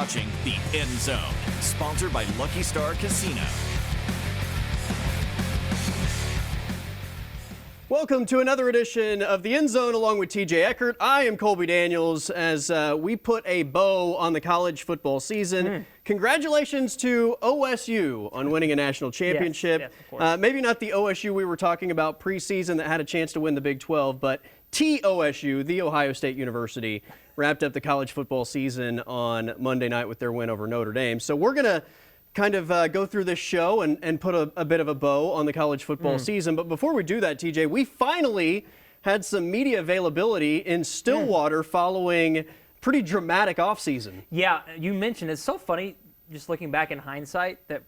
watching The End Zone, sponsored by Lucky Star Casino. Welcome to another edition of The End Zone along with TJ Eckert. I am Colby Daniels as we put a bow on the college football season. Congratulations to OSU on winning a national championship. Yes, of course. Maybe not the OSU we were talking about preseason that had a chance to win the Big 12, but TOSU, The Ohio State University, wrapped up the college football season on Monday night with their win over Notre Dame. So we're going to kind of go through this show and put a bit of a bow on the college football season. But before we do that, TJ, we finally had some media availability in Stillwater following pretty dramatic offseason. Yeah, you mentioned it's so funny, just looking back in hindsight, that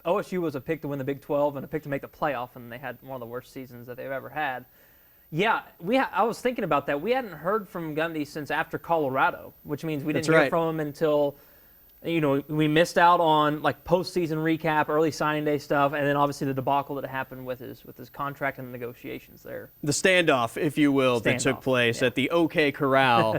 OSU was a pick to win the Big 12 and a pick to make the playoff, and they had one of the worst seasons that they've ever had. Yeah, I was thinking about that. We hadn't heard from Gundy since after Colorado, which means we didn't hear from him until, you know, we missed out on like postseason recap, early signing day stuff, and then obviously the debacle that happened with his contract and the negotiations there. The standoff, if you will, that took place at the OK Corral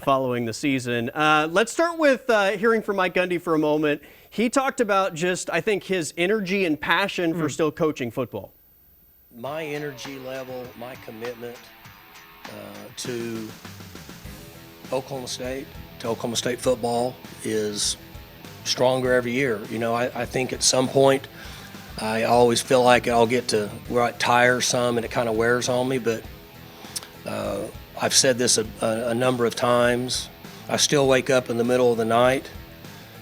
following the season. Let's start with hearing from Mike Gundy for a moment. He talked about just, I think, his energy and passion for still coaching football. My energy level, my commitment to Oklahoma State football is stronger every year. You know, I think at some point I always feel like I'll get to where I tire some and it kind of wears on me, but I've said this a number of times. I still wake up in the middle of the night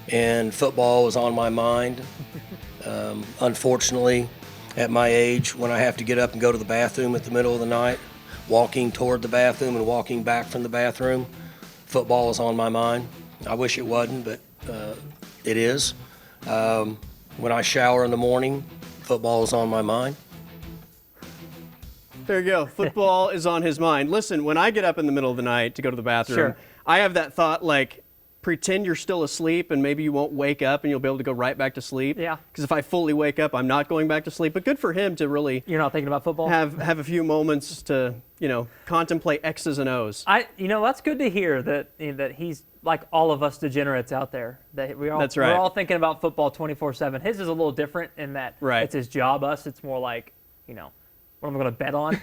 and football is on my mind. Unfortunately, at my age, when I have to get up and go to the bathroom at the middle of the night, walking toward the bathroom and walking back from the bathroom, football is on my mind. I wish it wasn't, but it is. When I shower in the morning, football is on my mind. There you go. Football is on his mind. Listen, when I get up in the middle of the night to go to the bathroom, I have that thought like, pretend you're still asleep and maybe you won't wake up and you'll be able to go right back to sleep. Yeah. Because if I fully wake up, I'm not going back to sleep. But good for him to really. You're not thinking about football? Have a few moments to, you know, contemplate X's and O's. You know, that's good to hear that he's like all of us degenerates out there. That we're all thinking about football 24/7. His is a little different in that it's his job. It's more like, you know, what am I going to bet on?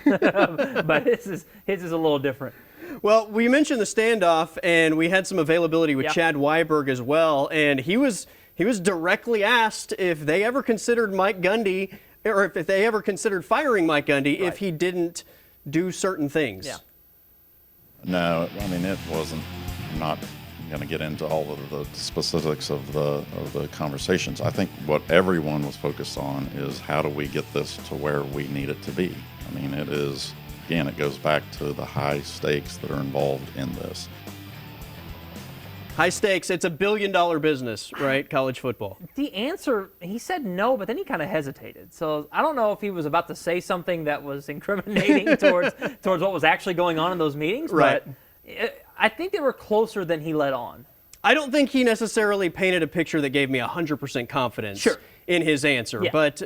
But his is a little different. Well, we mentioned the standoff, and we had some availability with Chad Weiberg as well, and he was directly asked if they ever considered Mike Gundy, or if they ever considered firing Mike Gundy if he didn't do certain things. Yeah. No, I mean, it wasn't. I'm not going to get into all of the specifics of the conversations. I think what everyone was focused on is how do we get this to where we need it to be. I mean, it is. Again, it goes back to the high stakes that are involved in this. High stakes, it's $1 billion business, right? College football. The answer, he said no, but then he kind of hesitated. So I don't know if he was about to say something that was incriminating towards what was actually going on in those meetings. Right. But I think they were closer than he let on. I don't think he necessarily painted a picture that gave me 100% confidence in his answer. Yeah. But,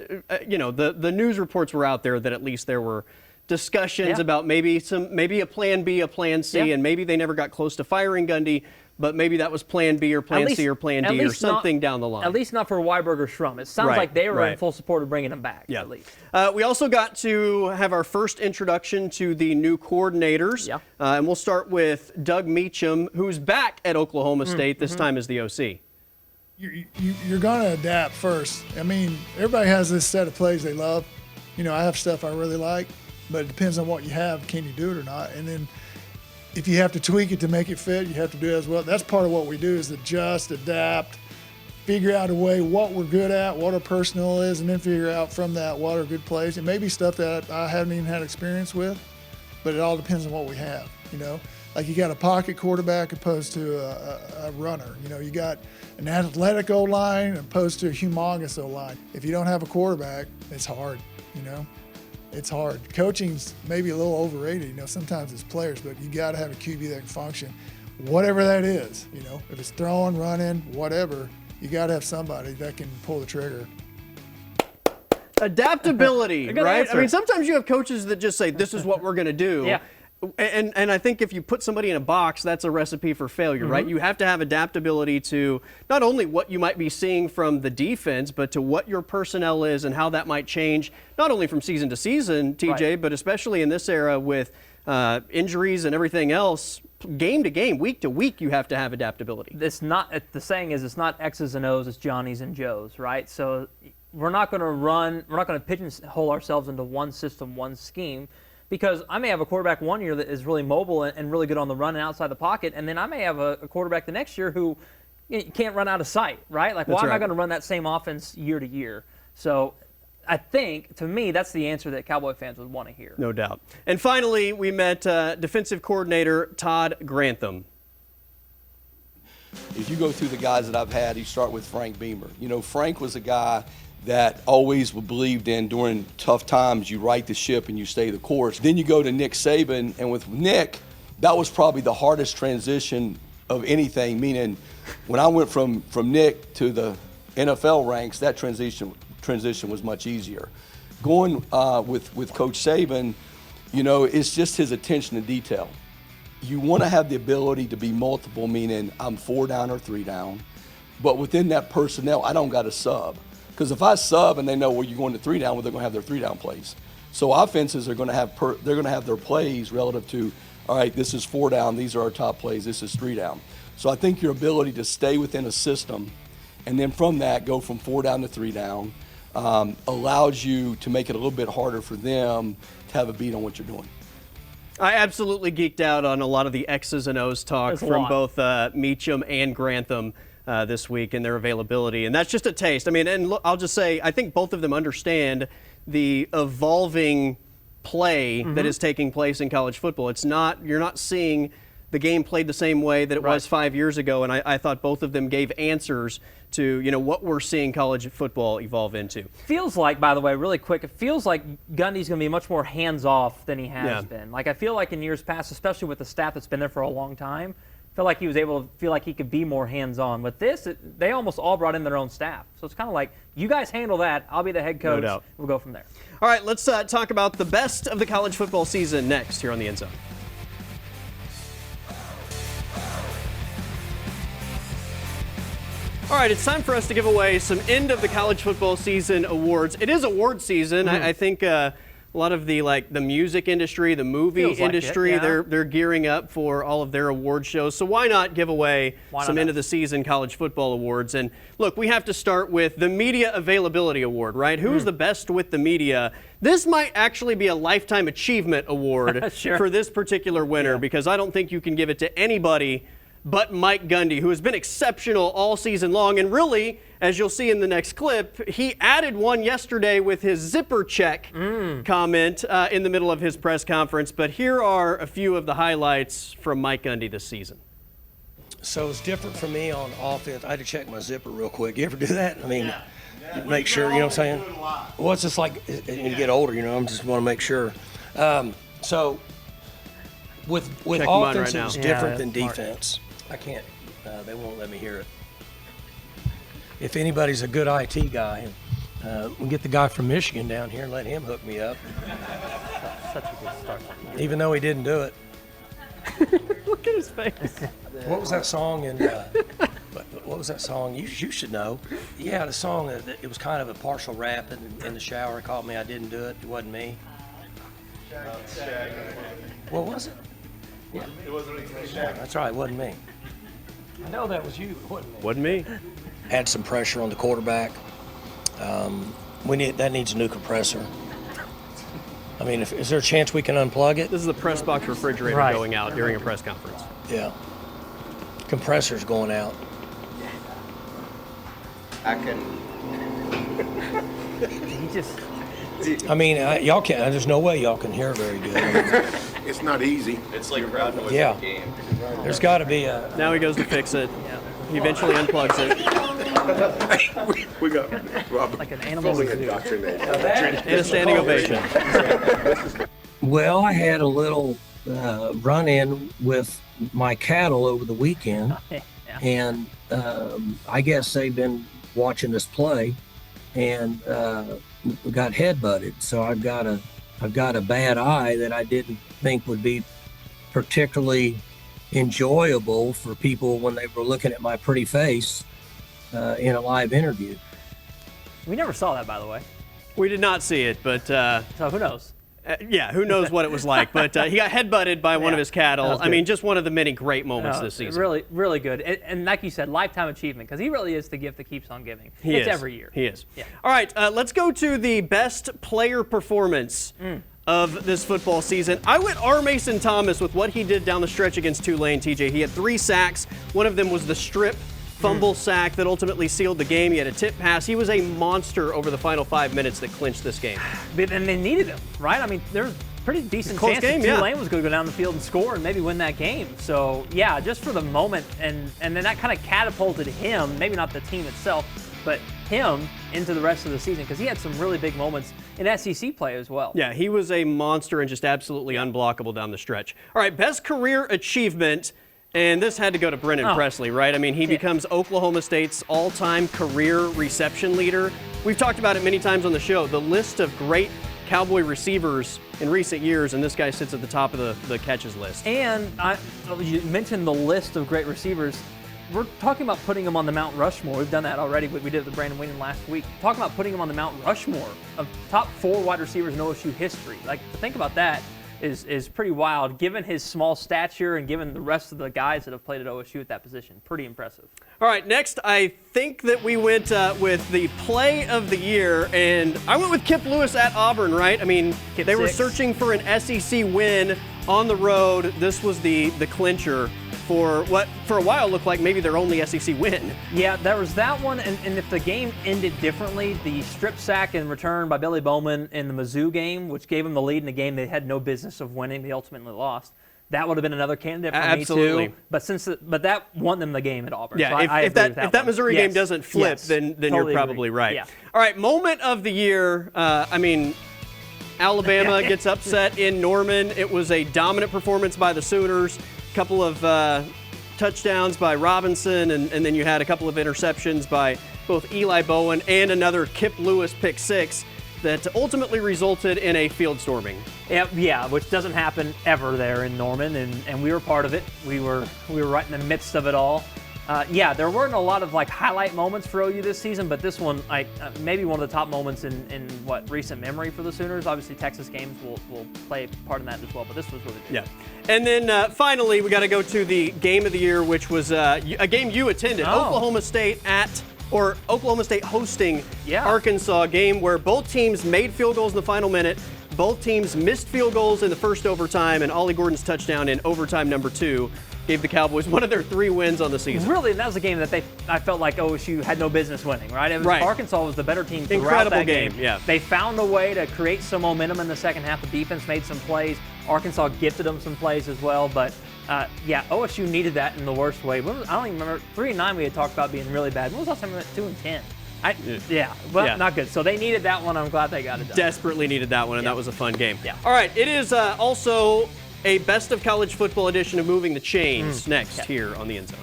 you know, the news reports were out there that at least there were discussions about maybe a plan B, a plan C, and maybe they never got close to firing Gundy, but maybe that was plan B or plan C or plan D or something down the line. At least not for Weiberg or Schrum. It sounds like they were in full support of bringing him back, at least. We also got to have our first introduction to the new coordinators, and we'll start with Doug MEACHAM, who's back at Oklahoma State, this time as the OC. You're going to adapt first. I mean, everybody has this set of plays they love. You know, I have stuff I really like, but it depends on what you have. Can you do it or not? And then if you have to tweak it to make it fit, you have to do it as well. That's part of what we do is adjust, adapt, figure out a way what we're good at, what our personnel is, and then figure out from that what are good plays. It may be stuff that I haven't even had experience with, but it all depends on what we have, you know. Like you got a pocket quarterback opposed to a runner. You know, you got an athletic O-line opposed to a humongous O-line. If you don't have a quarterback, it's hard, you know. It's hard. Coaching's maybe a little overrated, you know, sometimes it's players, but you got to have a QB that can function, whatever that is, you know. If it's throwing, running, whatever, you got to have somebody that can pull the trigger. Adaptability, right? I mean, sometimes you have coaches that just say, this is what we're going to do. And I think if you put somebody in a box, that's a recipe for failure, right? You have to have adaptability to not only what you might be seeing from the defense, but to what your personnel is and how that might change, not only from season to season, TJ, but especially in this era with injuries and everything else. Game to game, week to week, you have to have adaptability. It's not, the saying is, it's not X's and O's, it's Johnny's and Joe's, right? So we're not going to pigeonhole ourselves into one system, one scheme, because I may have a quarterback one year that is really mobile and really good on the run and outside the pocket, and then I may have a quarterback the next year who can't run out of sight, right? Like, why am I going to run that same offense year to year? So I think, to me, that's the answer that Cowboy fans would want to hear. No doubt. And finally, we met defensive coordinator TODD Grantham. If you go through the guys that I've had, you start with Frank Beamer. You know, Frank was a guy that always believed in during tough times, you right the ship and you stay the course. Then you go to Nick Saban, and with Nick, that was probably the hardest transition of anything, meaning when I went from Nick to the NFL ranks, that transition was much easier. Going with Coach Saban, you know, it's just his attention to detail. You want to have the ability to be multiple, meaning I'm 4 down or 3 down, but within that personnel, I don't got to sub. Because if I sub and they know, well, you're going to 3 down, well, they're going to have their 3 down plays. So offenses are going to have their plays relative to, all right, this is 4 down, these are our top plays, this is 3 down. So I think your ability to stay within a system and then from that go from 4 down to 3 down allows you to make it a little bit harder for them to have a beat on what you're doing. I absolutely geeked out on a lot of the X's and O's talk from both MEACHAM and Grantham this week and their availability. And that's just a taste. I mean, and look, I'll just say, I think both of them understand the evolving play that is taking place in college football. It's not, you're not seeing the game played the same way that it was 5 years ago. And I thought both of them gave answers to, you know, what we're seeing college football evolve into. Feels like, by the way, really quick, it feels like Gundy's going to be much more hands-off than he has been. Like, I feel like in years past, especially with the staff that's been there for a long time, I feel like he was able to feel like he could be more hands-on. With this, they almost all brought in their own staff. So it's kind of like, you guys handle that, I'll be the head coach, we'll go from there. All right, let's talk about the best of the college football season next here on the End Zone. All right, it's time for us to give away some end of the college football season awards. It is award season. I think a lot of the the music industry, the movie industry, they're gearing up for all of their award shows. So why not give away some end of the season college football awards? And look, we have to start with the Media Availability Award, right? Who's the best with the media? This might actually be a Lifetime Achievement Award for this particular winner because I don't think you can give it to anybody but Mike Gundy, who has been exceptional all season long. And really, as you'll see in the next clip, he added one yesterday with his zipper check comment in the middle of his press conference. But here are a few of the highlights from Mike Gundy this season. So it's different for me on offense. I had to check my zipper real quick. You ever do that? I mean, make sure, you know what I'm saying? Well, it's just like, as you get older, you know, I just want to make sure. So with offense, it's different than defense. I can't, they won't let me hear it. If anybody's a good IT guy, we'll get the guy from Michigan down here and let him hook me up. Such a good start. Even though he didn't do it. Look at his face. What was that song? What was that song? You should know. Yeah, the song, it was kind of a partial rap in the shower. It caught me, I didn't do it. It wasn't me. What was it? Yeah. It wasn't me. That's right, it wasn't me. I know that was you, it wasn't me. Wasn't me. Add some pressure on the quarterback. That needs a new compressor. I mean, is there a chance we can unplug it? This is the press box refrigerator going out during a press conference. Yeah. Compressor's going out. I can. I mean, y'all can't. There's no way y'all can hear very good. It's not easy. It's like riding with yeah. the game. There's got to be a. Now he goes to fix it. He eventually unplugs it. We got Robert like an animal fully indoctrinated. And a standing ovation. Well, I had a little run-in with my cattle over the weekend, and I guess they've been watching us play, and got head-butted. So I've got a bad eye that I didn't think would be particularly enjoyable for people when they were looking at my pretty face in a live interview. We never saw that, by the way. We did not see it, but So who knows? yeah, who knows what it was like. But he got headbutted by one of his cattle. I mean, just one of the many great moments this season. Really, really good. And like you said, lifetime achievement, because he really is the gift that keeps on giving. He it's is. every year. He is. Yeah. All right, let's go to the best player performance of this football season. I went R. Mason Thomas with what he did down the stretch against Tulane, TJ. He had 3 sacks. One of them was the strip fumble sack that ultimately sealed the game. He had a tip pass. He was a monster over the final 5 minutes that clinched this game. And they needed him, right? I mean, there was a pretty decent Close chance game, that yeah. Tulane was going to go down the field and score and maybe win that game. So, yeah, just for the moment, and then that kind of catapulted him, maybe not the team itself, but him into the rest of the season, because he had some really big moments in SEC play as well. Yeah, he was a monster and just absolutely unblockable down the stretch. All right, best career achievement. And this had to go to Brennan Presley, right? I mean, he becomes Oklahoma State's all-time career reception leader. We've talked about it many times on the show. The list of great Cowboy receivers in recent years, and this guy sits at the top of the catches list. And you mentioned the list of great receivers. We're talking about putting him on the Mount Rushmore. We've done that already. We did it with Brandon Whedon last week. Talking about putting him on the Mount Rushmore of top 4 wide receivers in OSU history. Like, to think about that is pretty wild, given his small stature and given the rest of the guys that have played at OSU at that position. Pretty impressive. All right, next, I think that we went with the play of the year, and I went with Kip Lewis at Auburn, right? I mean, they were searching for an SEC win on the road. This was the clincher for what for a while looked like maybe their only SEC win. Yeah, there was that one, and if the game ended differently, the strip sack and return by Billy Bowman in the Mizzou game, which gave them the lead in a game they had no business of winning, they ultimately lost. That would have been another candidate for me too. But that won them the game at Auburn. Yeah, so if that Missouri game doesn't flip, then totally you're probably right. Yeah. All right, moment of the year. I mean, Alabama gets upset in Norman. It was a dominant performance by the Sooners. Couple of touchdowns by Robinson, and then you had a couple of interceptions by both Eli Bowen and another Kip Lewis pick 6 that ultimately resulted in a field storming. Yeah, which doesn't happen ever there in Norman, and we were part of it. We were right in the midst of it all. Yeah, there weren't a lot of highlight moments for OU this season, but this one, maybe one of the top moments in recent memory for the Sooners. Obviously, Texas games will play a part in that as well, but this was really big. Yeah, and then finally, we got to go to the game of the year, which was a game you attended, Oklahoma State hosting Arkansas, game where both teams made field goals in the final minute. Both teams missed field goals in the first overtime, and Ollie Gordon's touchdown in overtime number 2 gave the Cowboys one of their 3 wins on the season. Really, and that was a game that I felt like OSU had no business winning, right? Arkansas was the better team throughout Incredible that game. Yeah. They found a way to create some momentum in the second half. The defense made some plays. Arkansas gifted them some plays as well, but yeah, OSU needed that in the worst way. I don't even remember, 3-9 we had talked about being really bad. When was the last time we went 2-10? Not good. So they needed that one. I'm glad they got it done. Desperately needed that one, and that was a fun game. Yeah. All right, it is also a best of college football edition of Moving the Chains next here on the End Zone.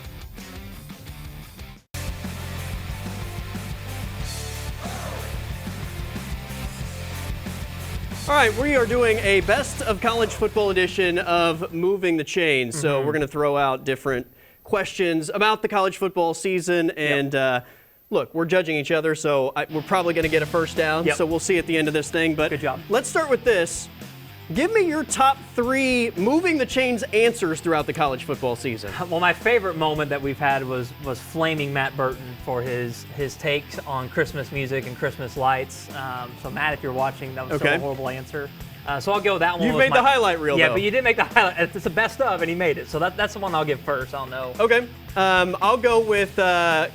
All right, we are doing a best of college football edition of Moving the Chains. So we're going to throw out different questions about the college football season and. Look, we're judging each other, so we're probably going to get a first down, so we'll see at the end of this thing. But good job. Let's start with this. Give me your top 3 Moving the Chains answers throughout the college football season. Well, my favorite moment that we've had was flaming Matt Burton for his takes on Christmas music and Christmas lights. So, Matt, if you're watching, that was still a horrible answer. So I'll go with that one. You made the highlight reel, Yeah, though. but you did make the highlight. It's the best of, and he made it. So that's the one I'll give first. I'll know. Okay. I'll go with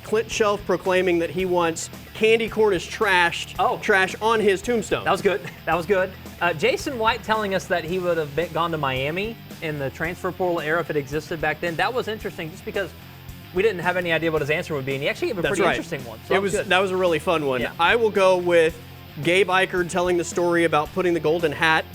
Clint Shelf proclaiming that he wants candy corn is trash on his tombstone. That was good. That was good. Jason White telling us that he would have gone to Miami in the transfer portal era if it existed back then. That was interesting just because we didn't have any idea what his answer would be, and he actually gave a pretty interesting one. So that was a really fun one. Yeah. I will go with Gabe Eichard telling the story about putting the golden hat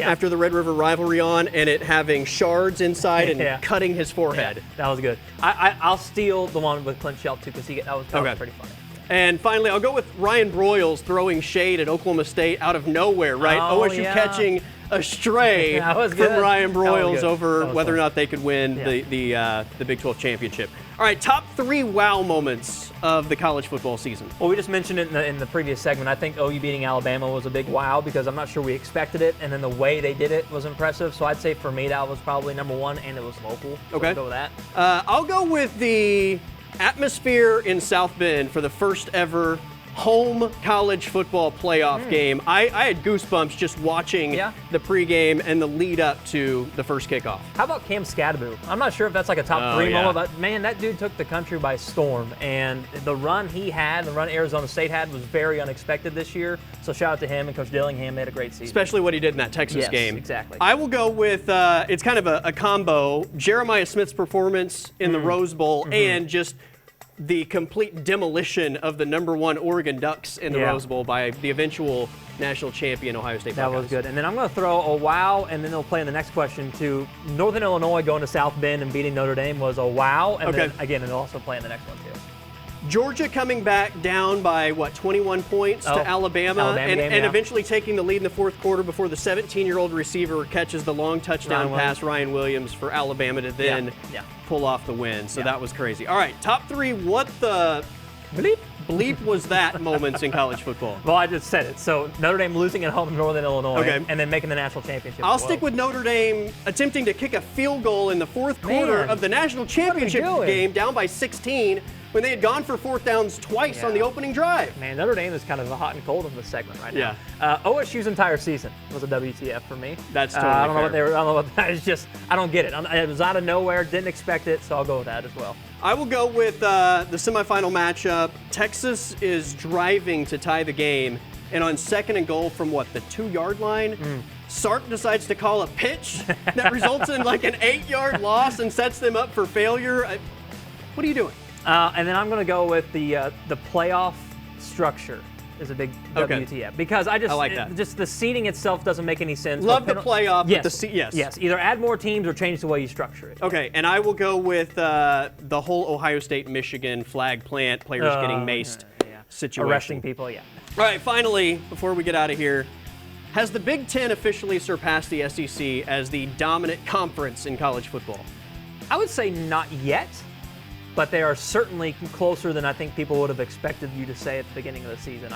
after the Red River rivalry on and it having shards inside and cutting his forehead. Yeah, that was good. I'll steal the one with Clint Shelf, too, because that was pretty funny. And finally, I'll go with Ryan Broyles throwing shade at Oklahoma State out of nowhere, right? OSU catching astray That was from good. Ryan That was Broyles good. over That was whether or fun. not they could win the Big 12 championship. All right, top 3 wow moments of the college football season. Well, we just mentioned it in the previous segment. I think OU beating Alabama was a big wow because I'm not sure we expected it, and then the way they did it was impressive. So I'd say for me that was probably number 1, and it was local. So Okay. I'll go with that. I'll go with the atmosphere in South Bend for the first ever home college football playoff game. I had goosebumps just watching the pregame and the lead up to the first kickoff. How about Cam Scadaboo? I'm not sure if that's like a top 3 yeah. moment, but man, that dude took the country by storm. And the run he had, the run Arizona State had, was very unexpected this year. So shout out to him, and Coach Dillingham made a great season. Especially what he did in that Texas game. Exactly. I will go with, it's kind of a combo, Jeremiah Smith's performance in the Rose Bowl and just the complete demolition of the #1 Oregon Ducks in the Rose Bowl by the eventual national champion Ohio State That Buckeyes. was good. And then I'm going to throw a wow, and then they'll play in the next question to Northern Illinois going to South Bend and beating Notre Dame was a wow. And then again, and they'll also play in the next one too. Georgia coming back down by, 21 points to Alabama and eventually taking the lead in the fourth quarter before the 17-year-old receiver catches the long touchdown pass, Ryan Williams, for Alabama to then pull off the win. So that was crazy. All right, top 3, what the bleep was that moments in college football? Well, I just said it. So Notre Dame losing at home to Northern Illinois and then making the national championship. I'll stick with Notre Dame attempting to kick a field goal in the fourth quarter of the national championship game down by 16 when they had gone for 4th downs twice on the opening drive. Man, Notre Dame is kind of hot and cold in this segment right now. OSU's entire season was a WTF for me. That's totally I don't know fair. what they were. I don't know what that is. Just I don't get it. It was out of nowhere. Didn't expect it, so I'll go with that as well. I will go with the semifinal matchup. Texas is driving to tie the game, and on 2nd and goal from the 2-yard line, Sark decides to call a pitch that results in like an 8-yard loss and sets them up for failure. What are you doing? And then I'm going to go with the playoff structure is a big WTF because I like that. Just the seating itself doesn't make any sense. Love the playoff. Yes, but yes. Either add more teams or change the way you structure it. Okay, and I will go with the whole Ohio State-Michigan flag plant, players getting maced situation. Arresting people, All right, finally, before we get out of here, has the Big Ten officially surpassed the SEC as the dominant conference in college football? I would say not yet. But they are certainly closer than I think people would have expected you to say at the beginning of the season.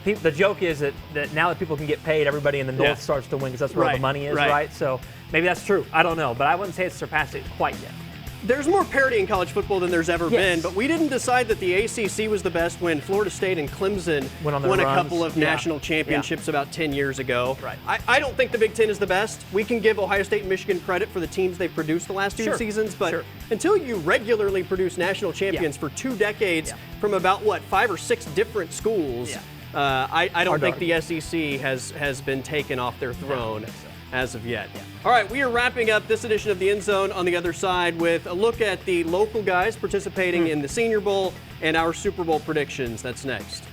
The joke is that now that people can get paid, everybody in the North starts to win because that's where all the money is, right? So maybe that's true. I don't know, but I wouldn't say it's surpassed it quite yet. There's more parity in college football than there's ever been, but we didn't decide that the ACC was the best when Florida State and Clemson won a couple of national championships about 10 years ago. Right. I don't think the Big Ten is the best. We can give Ohio State and Michigan credit for the teams they've produced the last 2 seasons, but until you regularly produce national champions for 2 decades from about, 5 or 6 different schools, I don't think the SEC has been taken off their throne as of yet. All right, we are wrapping up this edition of The End Zone on the other side with a look at the local guys participating in the Senior Bowl and our Super Bowl predictions. That's next.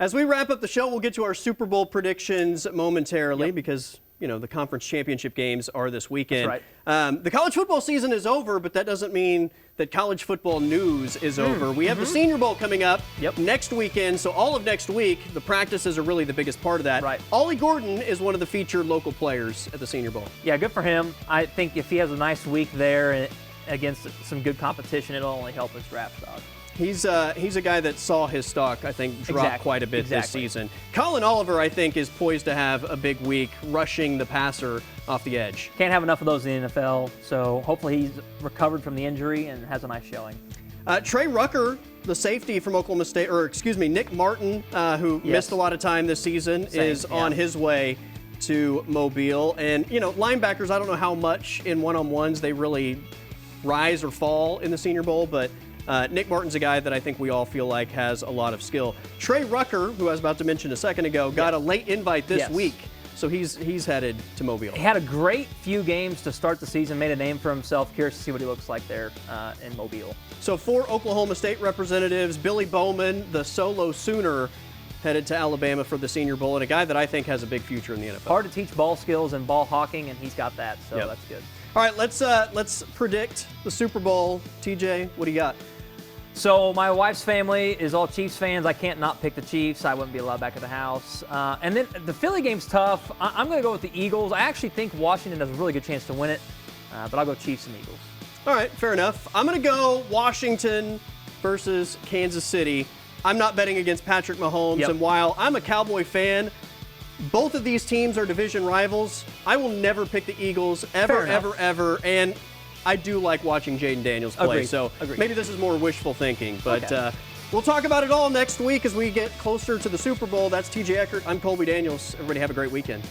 As we wrap up the show, we'll get to our Super Bowl predictions momentarily because the conference championship games are this weekend. That's right. The college football season is over, but that doesn't mean that college football news is over. We have the Senior Bowl coming up next weekend, so all of next week, the practices are really the biggest part of that. Right. Ollie Gordon is one of the featured local players at the Senior Bowl. Yeah, good for him. I think if he has a nice week there against some good competition, it'll only help his draft stock. He's a guy that saw his stock, I think, drop quite a bit this season. Colin Oliver, I think, is poised to have a big week rushing the passer off the edge. Can't have enough of those in the NFL, so hopefully he's recovered from the injury and has a nice showing. Trey Rucker, the safety from Oklahoma State, Nick Martin, who missed a lot of time this season, is on his way to Mobile. And, linebackers, I don't know how much in one-on-ones they really rise or fall in the Senior Bowl, but Nick Martin's a guy that I think we all feel like has a lot of skill. Trey Rucker, who I was about to mention a second ago, got a late invite this week, so he's headed to Mobile. He had a great few games to start the season, made a name for himself. Curious to see what he looks like there in Mobile. So 4 Oklahoma State representatives, Billy Bowman, the solo Sooner, headed to Alabama for the Senior Bowl, and a guy that I think has a big future in the NFL. Hard to teach ball skills and ball hawking, and he's got that, so that's good. All right, let's predict the Super Bowl. TJ, what do you got? So my wife's family is all Chiefs fans. I can't not pick the Chiefs. I wouldn't be allowed back at the house. And then the Philly game's tough. I'm going to go with the Eagles. I actually think Washington has a really good chance to win it, but I'll go Chiefs and Eagles. All right, fair enough. I'm going to go Washington versus Kansas City. I'm not betting against Patrick Mahomes, Yep. and while I'm a Cowboy fan, both of these teams are division rivals. I will never pick the Eagles, ever, Fair enough. ever, ever, and I do like watching Jaden Daniels play, Agreed. so Agreed. maybe this is more wishful thinking, but Okay. we'll talk about it all next week as we get closer to the Super Bowl. That's TJ Eckert. I'm Colby Daniels. Everybody have a great weekend.